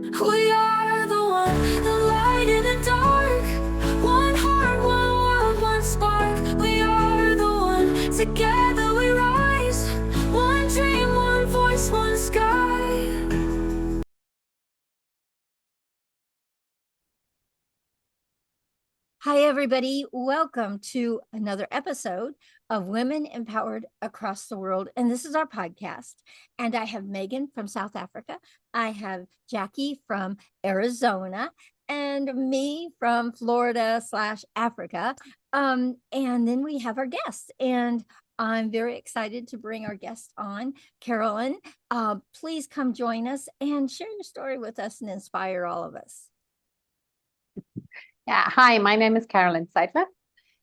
We are the one, the light in the dark. One heart, one world, one spark. We are the one, together we rise. One dream, one voice, one sky. Hi, everybody. Welcome to another episode of Women Empowered Across the World. And this is our podcast. And I have Megan from South Africa. I have Jackie from Arizona and me from Florida/Africa. And then we have our guests. And I'm very excited to bring our guest on, Carolin. Please come join us and share your story with us and inspire all of us. Yeah, hi, my name is Carolin Zeitler.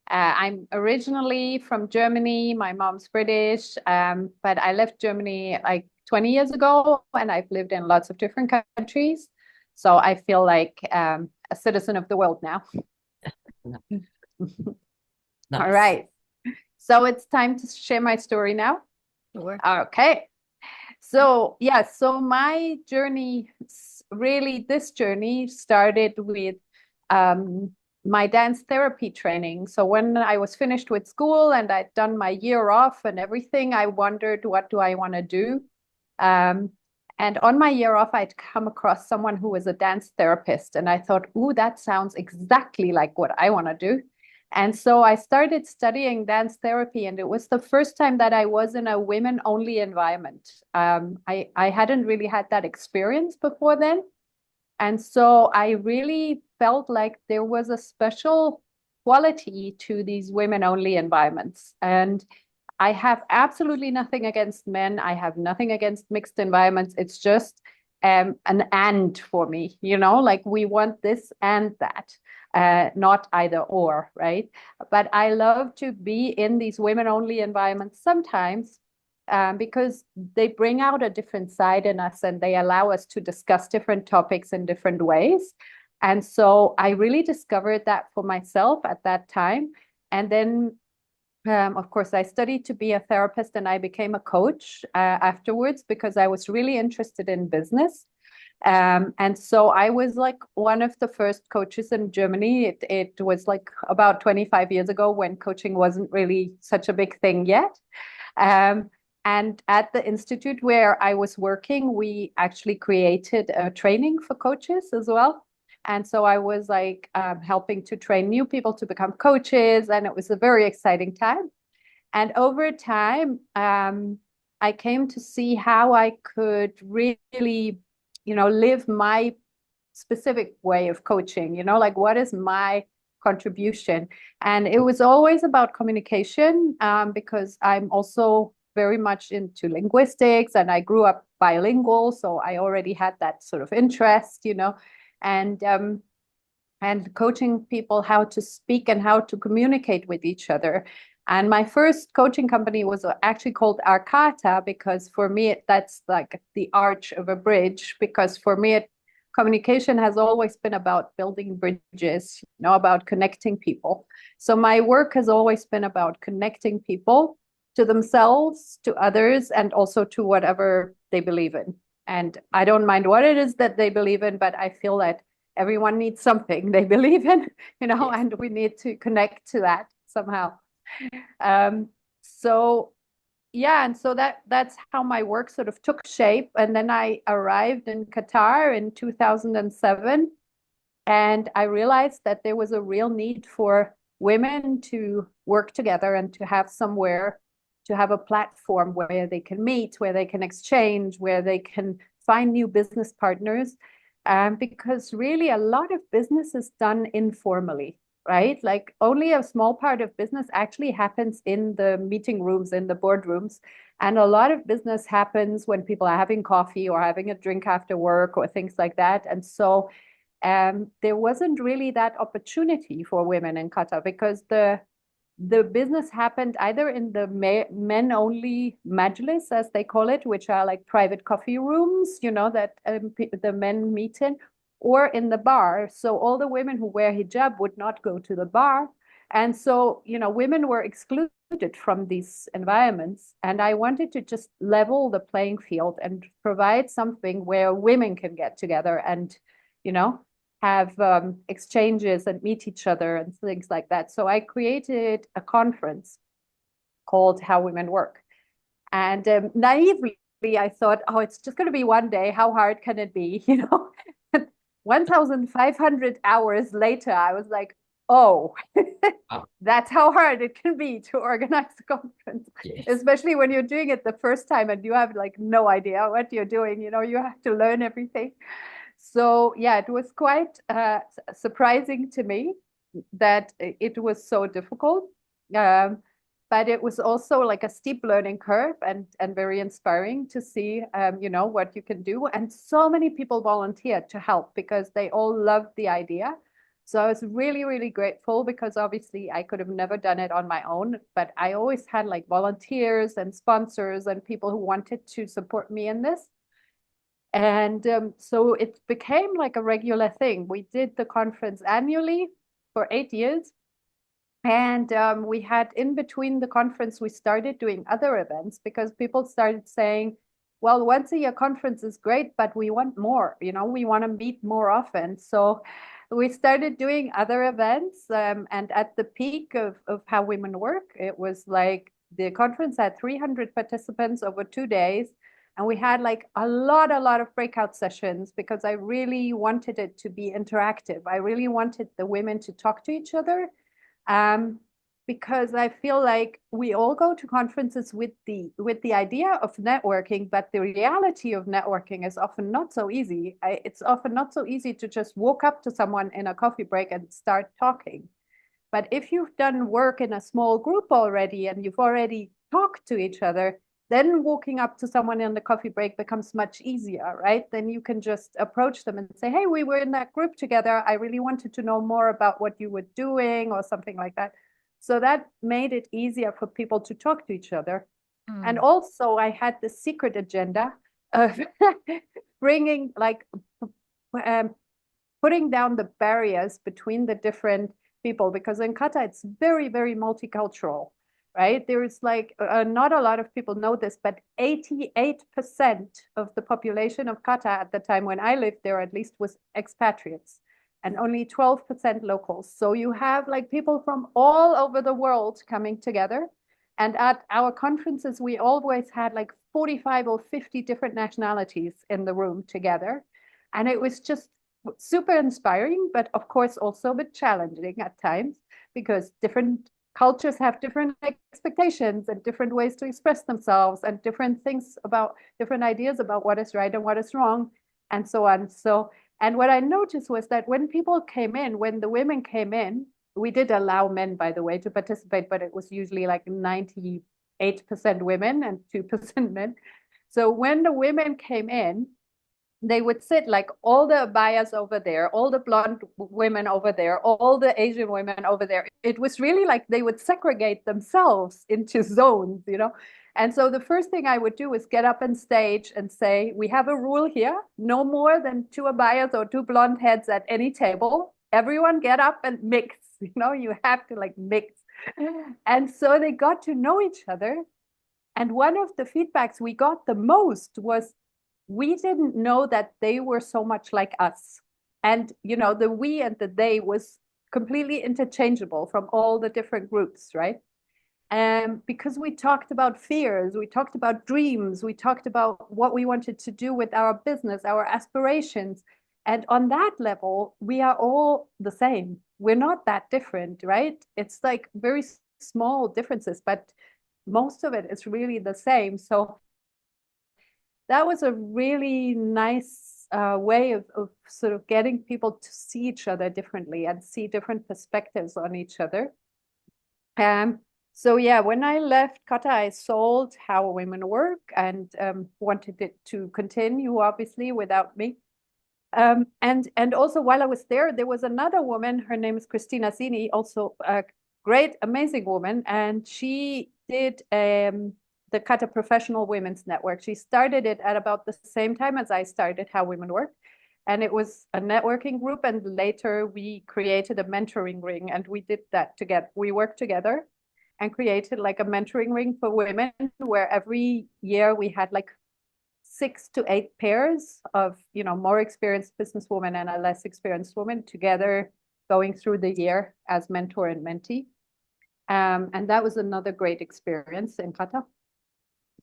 I'm originally from Germany. My mom's British, but I left Germany like 20 years ago, and I've lived in lots of different countries. So I feel like a citizen of the world now. Nice. All right. So it's time to share my story now. Sure. Okay. So my journey, really, this journey started with my dance therapy training. So when I was finished with school and I'd done my year off and everything, I wondered, what do I want to do? And on my year off, I'd come across someone who was a dance therapist. And I thought, ooh, that sounds exactly like what I want to do. And so I started studying dance therapy, and it was the first time that I was in a women-only environment. I hadn't really had that experience before then. And so I really felt like there was a special quality to these women-only environments. And I have absolutely nothing against men. I have nothing against mixed environments. It's just an and for me, like we want this and that, not either or, right? But I love to be in these women-only environments sometimes because they bring out a different side in us and they allow us to discuss different topics in different ways. And so I really discovered that for myself at that time. And then, of course, I studied to be a therapist and I became a coach afterwards because I was really interested in business. And so I was like one of the first coaches in Germany. It was like about 25 years ago when coaching wasn't really such a big thing yet. And at the institute where I was working, we actually created a training for coaches as well. And so I was like helping to train new people to become coaches. And it was a very exciting time. And over time, I came to see how I could really, live my specific way of coaching, like what is my contribution? And it was always about communication because I'm also very much into linguistics and I grew up bilingual. So I already had that sort of interest, and coaching people how to speak and how to communicate with each other. And my first coaching company was actually called Arcata because for me, that's like the arch of a bridge, because for me, communication has always been about building bridges, about connecting people. So my work has always been about connecting people to themselves, to others, and also to whatever they believe in. And I don't mind what it is that they believe in, but I feel that everyone needs something they believe in, yes. And we need to connect to that somehow. So yeah, and so that's how my work sort of took shape. And then I arrived in Qatar in 2007, and I realized that there was a real need for women to work together and to have somewhere, to have a platform where they can meet, where they can exchange, where they can find new business partners. Because really a lot of business is done informally, right? Like only a small part of business actually happens in the meeting rooms, in the boardrooms. And a lot of business happens when people are having coffee or having a drink after work or things like that. And so there wasn't really that opportunity for women in Qatar because the business happened either in the men-only majlis, as they call it, which are like private coffee rooms, that the men meet in, or in the bar. So all the women who wear hijab would not go to the bar. And so, women were excluded excluded from these environments. And I wanted to just level the playing field and provide something where women can get together and, you know, have exchanges and meet each other and things like that. So I created a conference called How Women Work. And naively, I thought, oh, it's just going to be one day. How hard can it be? 1,500 hours later, I was like, oh, that's how hard it can be to organize a conference, yes. Especially when you're doing it the first time and you have like no idea what you're doing. You have to learn everything. So yeah, it was quite surprising to me that it was so difficult. But it was also like a steep learning curve and very inspiring to see, what you can do. And so many people volunteered to help because they all loved the idea. So I was really, really grateful because obviously I could have never done it on my own, but I always had like volunteers and sponsors and people who wanted to support me in this. And so it became like a regular thing. We did the conference annually for 8 years. And we had in between the conference, we started doing other events because people started saying, well, once a year conference is great, but we want more, we want to meet more often. So we started doing other events. And at the peak of How Women Work, it was like the conference had 300 participants over 2 days. And we had like a lot of breakout sessions because I really wanted it to be interactive. I really wanted the women to talk to each other. Because I feel like we all go to conferences with the idea of networking, but the reality of networking is often not so easy. It's often not so easy to just walk up to someone in a coffee break and start talking. But if you've done work in a small group already and you've already talked to each other, then walking up to someone in the coffee break becomes much easier, right? Then you can just approach them and say, hey, we were in that group together. I really wanted to know more about what you were doing or something like that. So that made it easier for people to talk to each other. And also I had the secret agenda of bringing putting down the barriers between the different people, because in Qatar, it's very, very multicultural. Right? There is like, not a lot of people know this, but 88% of the population of Qatar at the time when I lived there, at least, was expatriates and only 12% locals. So you have like people from all over the world coming together. And at our conferences, we always had like 45 or 50 different nationalities in the room together. And it was just super inspiring, but of course also a bit challenging at times because different cultures have different expectations and different ways to express themselves and different ideas about what is right and what is wrong and so on. So, and what I noticed was that when the women came in, we did allow men, by the way, to participate, but it was usually like 98% women and 2% men. So when the women came in, they would sit like all the abayas over there, all the blonde women over there, all the Asian women over there. It was really like they would segregate themselves into zones, And so the first thing I would do was get up on stage and say, we have a rule here, no more than 2 abayas or 2 blonde heads at any table. Everyone get up and mix, you have to like mix. And so they got to know each other. And one of the feedbacks we got the most was, we didn't know that they were so much like us. And, the we and the they was completely interchangeable from all the different groups, right? Because we talked about fears, we talked about dreams, we talked about what we wanted to do with our business, our aspirations. And on that level, we are all the same. We're not that different, right? It's like very small differences, but most of it is really the same. So that was a really nice way of sort of getting people to see each other differently and see different perspectives on each other. So yeah, when I left Qatar, I sold How Women Work and wanted it to continue, obviously, without me. And also while I was there was another woman, her name is Christina Zini, also a great, amazing woman. And she did the Qatar Professional Women's Network. She started it at about the same time as I started How Women Work. And it was a networking group. And later we created a mentoring ring and we did that together. We worked together. and created like a mentoring ring for women where every year we had like 6 to 8 pairs of, more experienced businesswomen and a less experienced woman together going through the year as mentor and mentee. And that was another great experience in Qatar.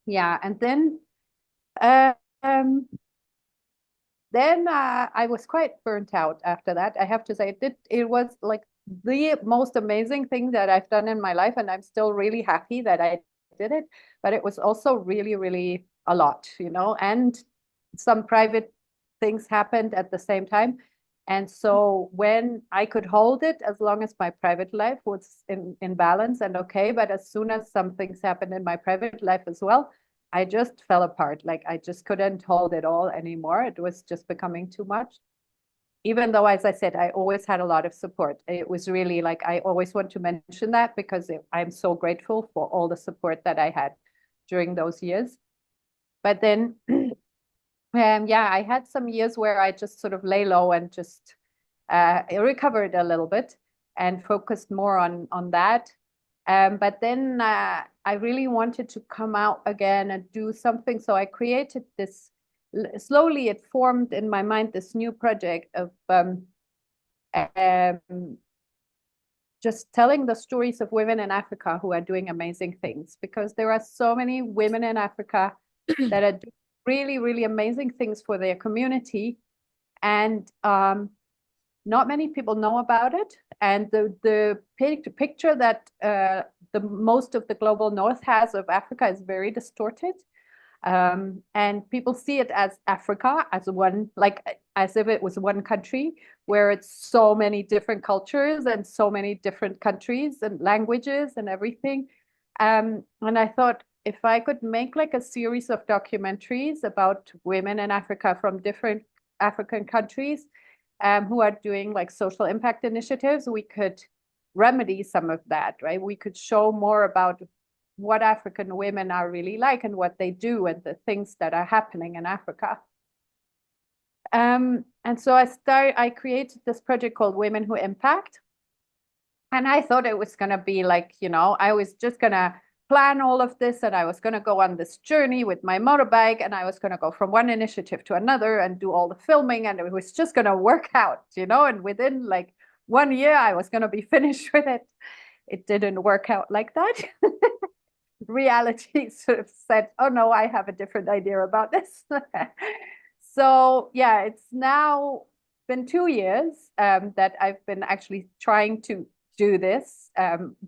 Yeah, and um, then I was quite burnt out after that. I have to say, it was like the most amazing thing that I've done in my life, and I'm still really happy that I did it. But it was also really, really a lot, and some private things happened at the same time. And so when I could hold it, as long as my private life was in balance and okay, but as soon as some things happened in my private life as well, I just fell apart. Like I just couldn't hold it all anymore. It was just becoming too much. Even though, as I said, I always had a lot of support. It was really like, I always want to mention that because I'm so grateful for all the support that I had during those years. But then, yeah, I had some years where I just sort of lay low and just recovered a little bit and focused more on that. But then I really wanted to come out again and do something. So I created this, slowly it formed in my mind this new project of just telling the stories of women in Africa who are doing amazing things, because there are so many women in Africa that are doing really, really amazing things for their community. And not many people know about it. And the picture that the most of the global north has of Africa is very distorted. And people see it as Africa, as one, like as if it was one country, where it's so many different cultures and so many different countries and languages and everything. And I thought, if I could make like a series of documentaries about women in Africa from different African countries, who are doing like social impact initiatives, we could remedy some of that, right? We could show more about what African women are really like and what they do and the things that are happening in Africa. And so I created this project called Women Who Impact. And I thought it was going to be like, I was just going to plan all of this, and I was going to go on this journey with my motorbike, and I was going to go from one initiative to another and do all the filming, and it was just going to work out, and within like 1 year I was going to be finished with it. It didn't work out like that. Reality sort of said, oh no, I have a different idea about this. So yeah, it's now been 2 years that I've been actually trying to do this.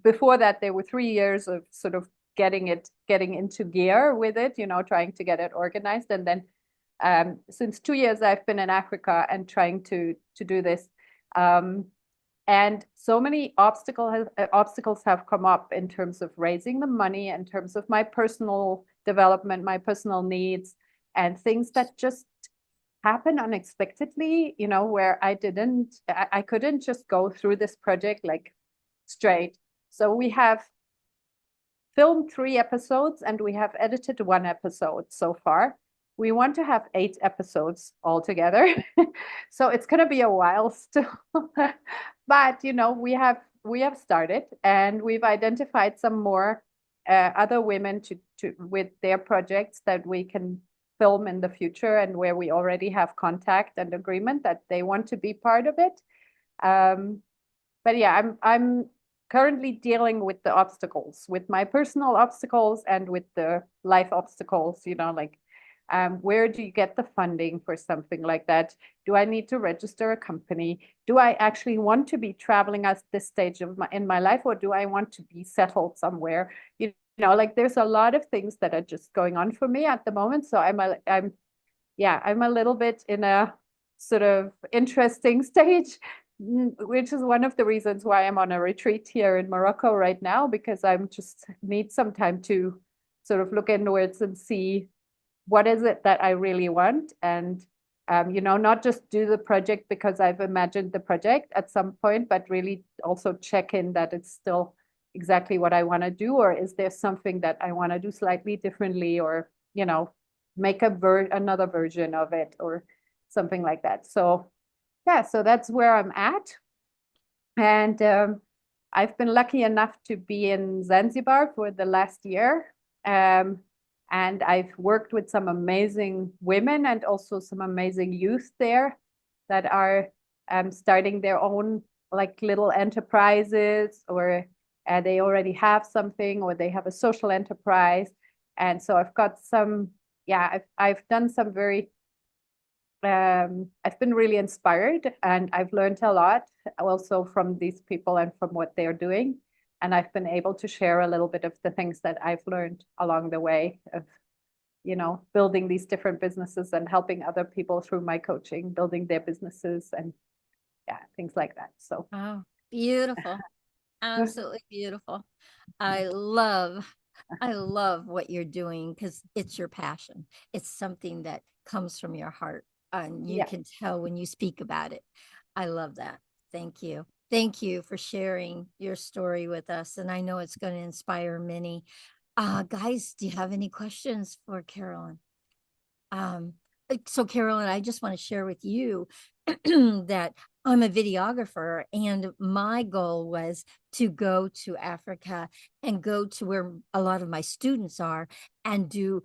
Before that, there were 3 years of sort of getting into gear with it, trying to get it organized. And then since 2 years, I've been in Africa and trying to do this. And so many obstacles have come up in terms of raising the money, in terms of my personal development, my personal needs, and things that just happen unexpectedly, where I couldn't just go through this project like straight. So we have filmed 3 episodes and we have edited 1 episode so far. We want to have 8 episodes altogether. So it's going to be a while still. But, we have started, and we've identified some more other women to with their projects that we can film in the future, and where we already have contact and agreement that they want to be part of it. But yeah, I'm currently dealing with the obstacles, with my personal obstacles and with the life obstacles, like where do you get the funding for something like that? Do I need to register a company? Do I actually want to be traveling at this stage of in my life, or do I want to be settled somewhere? Like there's a lot of things that are just going on for me at the moment. So I'm a little bit in a sort of interesting stage, which is one of the reasons why I'm on a retreat here in Morocco right now, because I'm just need some time to sort of look inwards and see what is it that I really want, and not just do the project because I've imagined the project at some point, but really also check in that it's still exactly what I want to do, or is there something that I want to do slightly differently, or make another version of it or something like that. So yeah, so that's where I'm at. And I've been lucky enough to be in Zanzibar for the last year. And I've worked with some amazing women and also some amazing youth there that are starting their own like little enterprises, or they already have something, or they have a social enterprise. And so I've got some, yeah, I've done some very I've been really inspired, and I've learned a lot also from these people and from what they're doing. And I've been able to share a little bit of the things that I've learned along the way of, building these different businesses and helping other people through my coaching, building their businesses and yeah, things like that. So, Oh, beautiful. Absolutely beautiful. I love I love what you're doing because it's your passion. It's something that comes from your heart, and you yeah. can tell when you speak about it. I love that. Thank you. Thank you for sharing your story with us. And I know it's going to inspire many. Guys, do you have any questions for Carolyn? So Carolyn, I just want to share with you that I'm a videographer, and my goal was to go to Africa and go to where a lot of my students are and do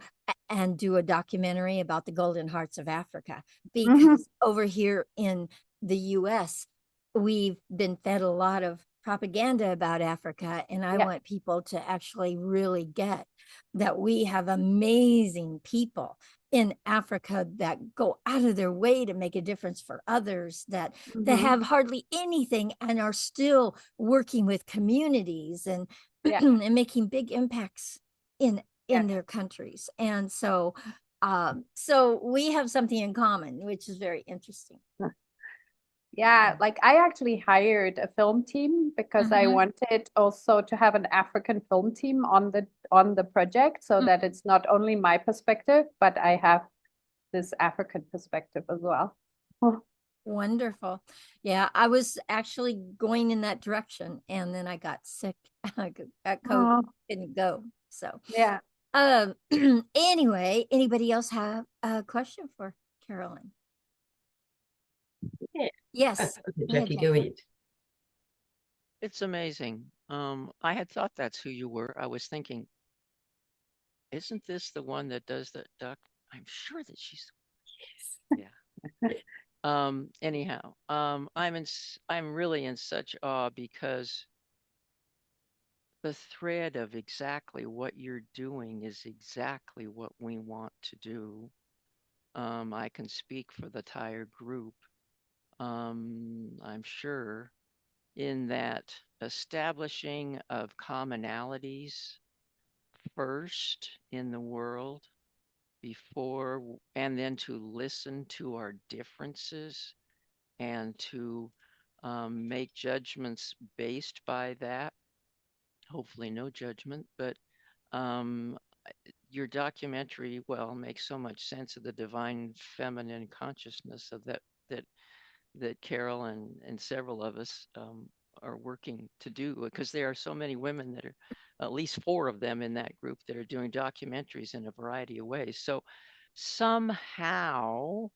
a documentary about the golden hearts of Africa, because over here in the US we've been fed a lot of propaganda about Africa, and I Yeah. want people to actually really get that we have amazing people in Africa that go out of their way to make a difference for others, that have hardly anything and are still working with communities and Yeah. and making big impacts in Yeah. their countries. And so we have something in common, which is very interesting. Yeah, like I actually hired a film team because I wanted also to have an African film team on the project, so that it's not only my perspective, but I have this African perspective as well. Wonderful. Yeah, I was actually going in that direction, and then I got sick. I got COVID, Oh, couldn't go. So, yeah. anyway, anybody else have a question for Carolyn? Yeah. Yes. Okay, Go ahead, Jackie, go ahead. It's amazing. I had thought that's who you were. I was thinking, isn't this the one that does the duck? I'm sure that she's, yeah. Anyhow, I'm really in such awe because the thread of exactly what you're doing is exactly what we want to do. I can speak for the entire group. I'm sure in that establishing of commonalities first in the world before, and then to listen to our differences and to make judgments based by that. Hopefully, no judgment, but um, your documentary, well, makes so much sense of the divine feminine consciousness of that Carol and several of us are working to do, because there are so many women that are, at least 4 of them in that group, that are doing documentaries in a variety of ways. So somehow,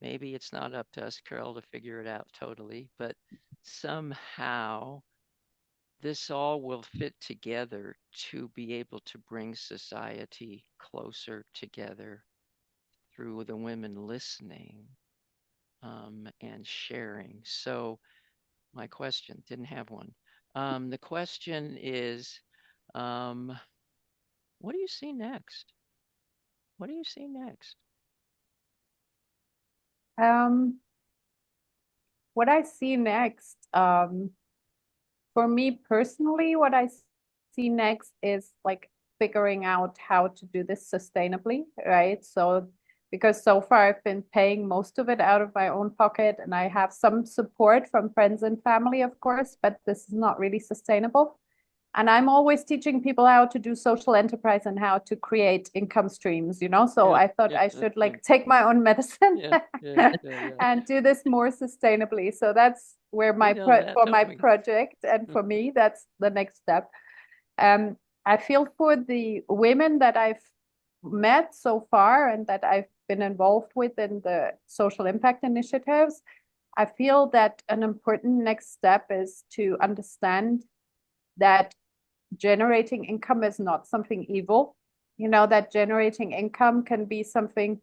maybe it's not up to us, Carol, to figure it out totally, but somehow this all will fit together to be able to bring society closer together through the women listening and sharing. So my question, didn't have one. The question is, what do you see next? What do you see next? What I see next, for me personally, what I see next is like figuring out how to do this sustainably, right? So, because so far I've been paying most of it out of my own pocket, and I have some support from friends and family, of course, but this is not really sustainable. And I'm always teaching people how to do social enterprise and how to create income streams, So I thought I should like take my own medicine and do this more sustainably. So that's where my project, and for me, that's the next step. I feel for the women that I've met so far and that I've been involved with in the social impact initiatives, I feel that an important next step is to understand that generating income is not something evil. You know, that generating income can be something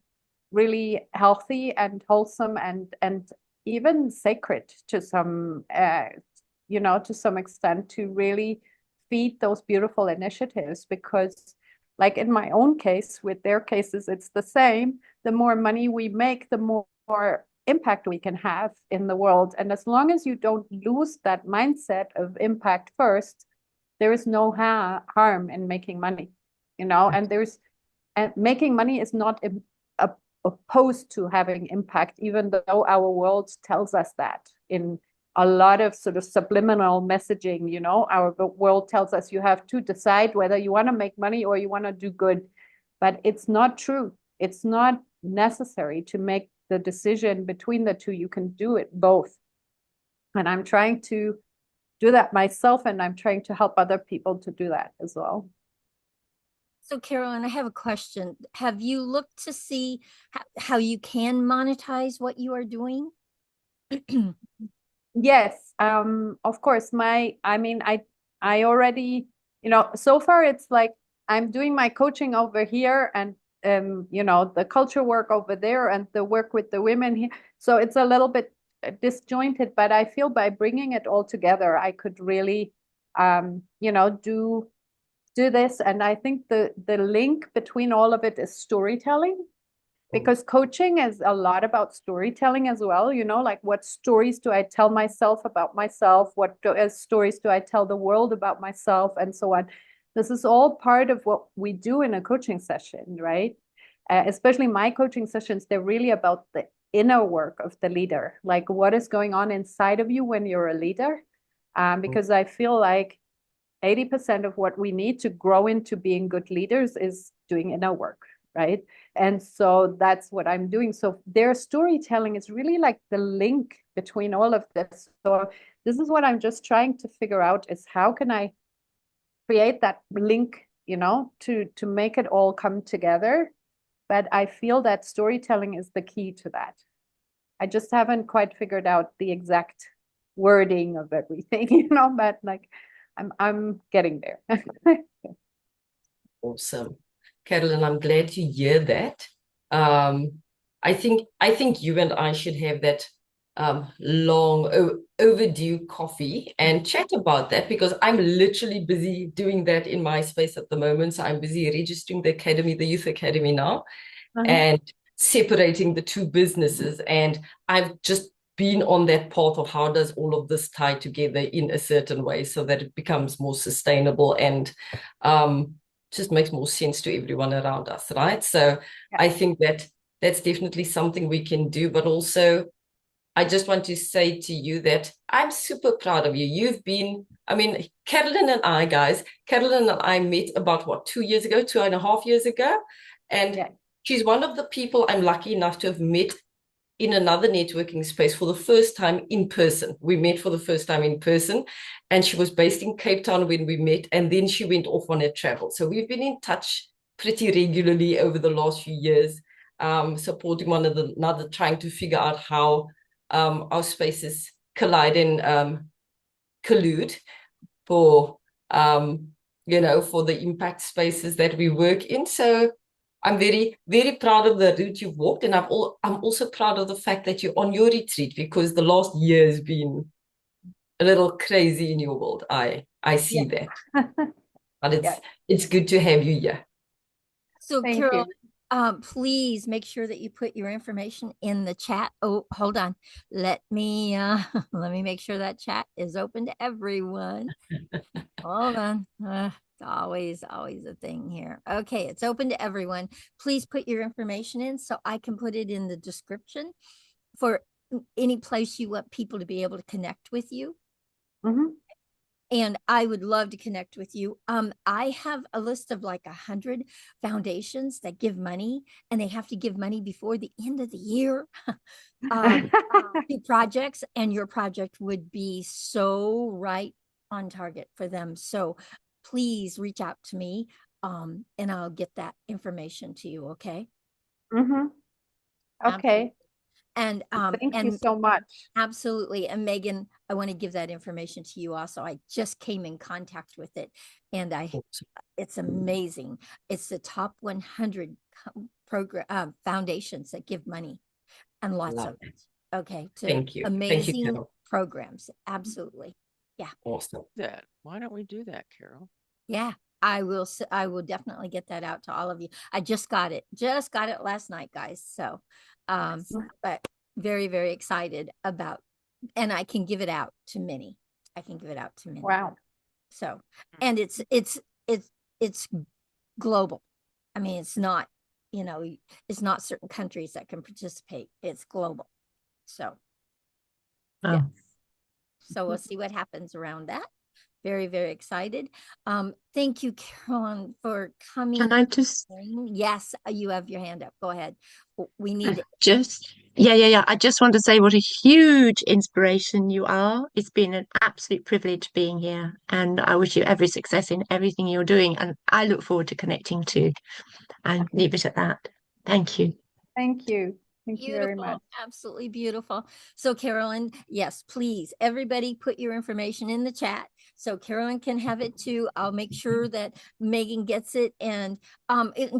really healthy and wholesome and even sacred to some to some extent, to really feed those beautiful initiatives. Because like in my own case, with their cases, it's the same. The more money we make, the more impact we can have in the world. And as long as you don't lose that mindset of impact first, there is no harm in making money, and making money is not opposed to having impact, even though our world tells us that in a lot of sort of subliminal messaging. Our world tells us you have to decide whether you want to make money or you want to do good, but it's not true. It's not necessary to make the decision between the two. You can do it both, and I'm trying to do that myself, and I'm trying to help other people to do that as well. So, Carolyn, I have a question. Have you looked to see how you can monetize what you are doing? Yes, of course. I already, so far it's like I'm doing my coaching over here, and the culture work over there, and the work with the women here. So it's a little bit disjointed, but I feel by bringing it all together, I could really, do this. And I think the link between all of it is storytelling, because coaching is a lot about storytelling as well. Like, what stories do I tell myself about myself? What stories do I tell the world about myself, and so on. This is all part of what we do in a coaching session, right? Especially my coaching sessions, they're really about the inner work of the leader. Like, what is going on inside of you when you're a leader? Because I feel like 80% of what we need to grow into being good leaders is doing inner work, right? And so that's what I'm doing. So their storytelling is really like the link between all of this. So this is what I'm just trying to figure out, is how can I create that link, to make it all come together. But I feel that storytelling is the key to that. I just haven't quite figured out the exact wording of everything, but like I'm getting there. Awesome. Carolyn, I'm glad to hear that. I think you and I should have that long overdue coffee and chat about that, because I'm literally busy doing that in my space at the moment. So I'm busy registering the academy, the Youth Academy now, and separating the two businesses. And I've just been on that path of how does all of this tie together in a certain way so that it becomes more sustainable and just makes more sense to everyone around us, right? So yeah. I think that's definitely something we can do. But also, I just want to say to you that I'm super proud of you. You've been, Carolin and I met about 2 years ago, 2.5 years ago. And she's one of the people I'm lucky enough to have met in another networking space for the first time in person. We met for the first time in person, and she was based in Cape Town when we met, and then she went off on her travel. So we've been in touch pretty regularly over the last few years, supporting one another, trying to figure out how our spaces collide and collude for for the impact spaces that we work in. So I'm very, very proud of the route you've walked, and I'm also proud of the fact that you're on your retreat, because the last year has been a little crazy in your world. I see that, but it's good to have you here. So, Carol, please make sure that you put your information in the chat. Oh, hold on. Let me make sure that chat is open to everyone. Hold on. Always a thing here. Okay, it's open to everyone. Please put your information in so I can put it in the description for any place you want people to be able to connect with you. And I would love to connect with you. I have a list of like 100 foundations that give money, and they have to give money before the end of the year to projects, and your project would be so right on target for them. So please reach out to me, and I'll get that information to you. Okay. Okay. And Thank you and so much. absolutely. And Megan, I want to give that information to you also. I just came in contact with it, and it's amazing. It's the top 100 program foundations that give money, and lots Love of it. Okay, to Thank you. Thank you, amazing Carol. programs. Absolutely. Awesome. That. Why don't we do that, Carol? Yeah, I will. I will definitely get that out to all of you. I just got it last night, guys. So, but very, very excited about, and I can give it out to many. I can give it out to many. Wow. So, and it's global. I mean, it's not, it's not certain countries that can participate. It's global. So, yeah. So we'll see what happens around that. Very, very excited. Thank you, Carolyn, for coming. Can I just Yes, you have your hand up. Go ahead. We need yeah. I just want to say what a huge inspiration you are. It's been an absolute privilege being here, and I wish you every success in everything you're doing. And I look forward to connecting too. And leave it at that. Thank you. Thank you. Thank you very beautiful, much. absolutely beautiful. So Carolyn, yes, please, everybody put your information in the chat so Carolyn can have it too. I'll make sure that Megan gets it. And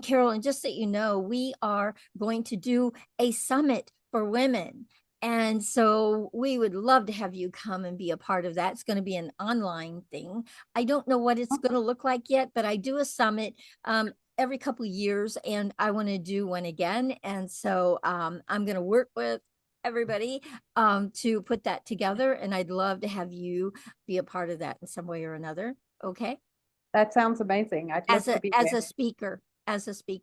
Carolyn, just so you know, we are going to do a summit for women. And so we would love to have you come and be a part of that. It's going to be an online thing. I don't know what it's going to look like yet, but I do a summit every couple of years, and I want to do one again. And so I'm going to work with everybody to put that together. And I'd love to have you be a part of that in some way or another. Okay. That sounds amazing. I'd love to be As there. a speaker,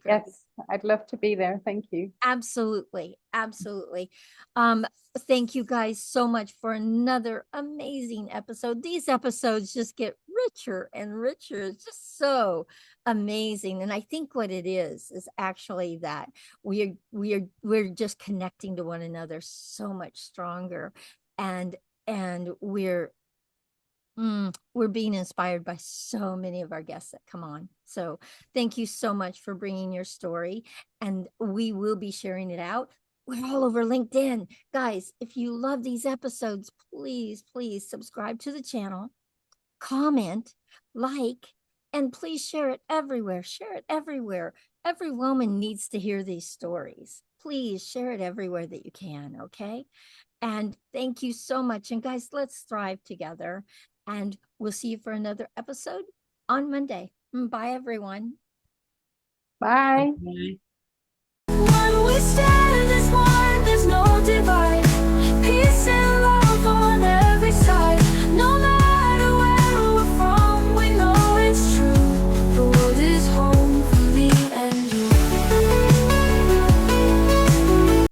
Yes, I'd love to be there. Thank you. Absolutely. Absolutely. Thank you guys so much for another amazing episode. These episodes just get richer and richer. It's just so amazing. And I think what it is actually that we're just connecting to one another so much stronger. And we're being inspired by so many of our guests that come on. So thank you so much for bringing your story, and we will be sharing it out. We're all over LinkedIn. Guys, if you love these episodes, please, please subscribe to the channel, comment, like, and please share it everywhere. Share it everywhere. Every woman needs to hear these stories. Please share it everywhere that you can, okay? And thank you so much. And guys, let's thrive together. And we'll see you for another episode on Monday. Bye, everyone. Bye. When we stand as one.